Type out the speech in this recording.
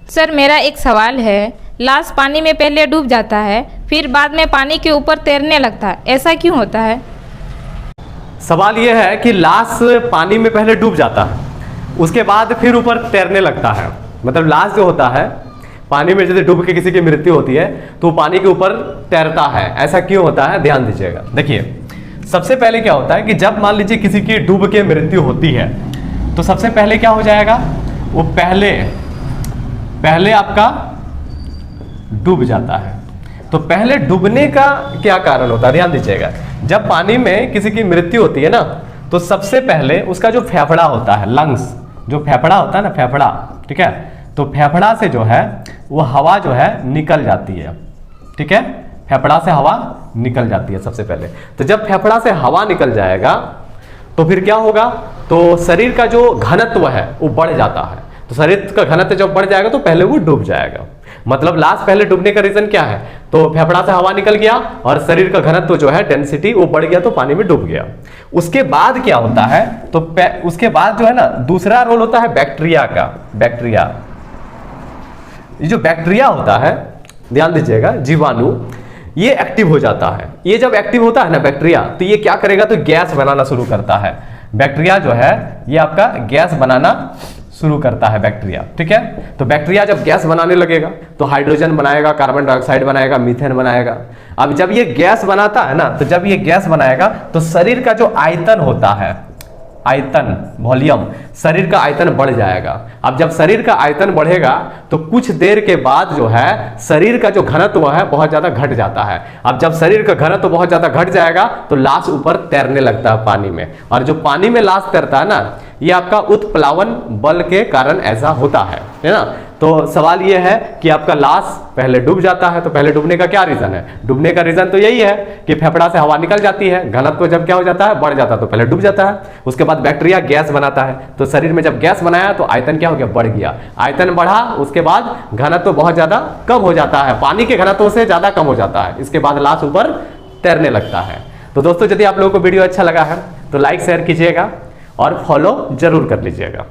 Sir मेरा एक सवाल है, लाश पानी में पहले डूब जाता है फिर बाद में पानी के ऊपर तैरने लगता है, ऐसा क्यों होता है? सवाल यह है कि लाश पानी में पहले डूब जाता है, उसके बाद फिर ऊपर तैरने लगता है। मतलब लाश जो होता है पानी में जैसे डूब के किसी की मृत्यु होती है तो पानी के ऊपर तैरता है, ऐसा क्यों होता है? ध्यान दीजिएगा। देखिए, सबसे पहले क्या होता है कि जब मान लीजिए किसी की डूब के मृत्यु होती है तो सबसे पहले क्या हो जाएगा, वो पहले आपका डूब जाता है। तो पहले डूबने का क्या कारण होता है? ध्यान दीजिएगा। जब पानी में किसी की मृत्यु होती है ना तो सबसे पहले उसका जो फेफड़ा होता है, लंग्स, जो फेफड़ा होता है ना, फेफड़ा, ठीक है, तो फेफड़ा से जो है वो हवा जो है निकल जाती है, ठीक है, फेफड़ा से हवा निकल जाती है सबसे पहले। तो जब फेफड़ा से हवा निकल जाएगा तो फिर क्या होगा, तो शरीर का जो घनत्व है वो बढ़ जाता है। तो शरीर का घनत्व जब बढ़ जाएगा तो पहले वो डूब जाएगा। मतलब लाश पहले डूबने का रीजन क्या है, तो फेफड़ा से हवा निकल गया और शरीर का घनत्व जो है, डेंसिटी, वो बढ़ गया तो पानी में डूब गया। उसके बाद क्या होता है, तो उसके बाद जो है ना दूसरा रोल होता है बैक्टीरिया का। बैक्टीरिया, ये जो बैक्टीरिया होता है, ध्यान दीजिएगा, जीवाणु, ये एक्टिव हो जाता है। ये जब एक्टिव होता है ना बैक्टीरिया, तो ये क्या करेगा, तो गैस बनाना शुरू करता है। बैक्टीरिया जो है ये आपका गैस बनाना शुरू करता है, बैक्टीरिया, ठीक है। तो बैक्टीरिया जब गैस बनाने लगेगा तो हाइड्रोजन बनाएगा, कार्बन डाइऑक्साइड बनाएगा, मीथेन बनाएगा। अब जब ये गैस बनाता है ना, तो जब ये गैस बनाएगा तो शरीर का जो आयतन होता है, आयतन, वॉल्यूम, शरीर का आयतन बढ़ जाएगा। अब जब शरीर का आयतन बढ़ेगा तो कुछ देर के बाद जो है शरीर का जो घनत्व है बहुत ज्यादा घट जाता है। अब जब शरीर का घनत्व बहुत ज्यादा घट जाएगा तो लाश ऊपर तैरने लगता है पानी में। और जो पानी में लाश तैरता है ना, ये आपका उत्प्लावन बल के कारण ऐसा होता है ना। तो सवाल ये है कि आपका लाश पहले डूब जाता है, तो पहले डूबने का क्या रीजन है? डूबने का रीजन तो यही है कि फेफड़ा से हवा निकल जाती है, घनत्व जब क्या हो जाता है, बढ़ जाता है, तो पहले डूब जाता है। उसके बाद बैक्टीरिया गैस बनाता है, तो शरीर में जब गैस बनाया तो आयतन क्या हो गया, बढ़ गया। आयतन बढ़ा, उसके बाद घनत्व बहुत ज्यादा कम हो जाता है, पानी के घनत्व से ज्यादा कम हो जाता है। इसके बाद लाश ऊपर तैरने लगता है। तो दोस्तों, यदि आप लोगों को वीडियो अच्छा लगा है तो लाइक शेयर कीजिएगा और फॉलो जरूर कर लीजिएगा।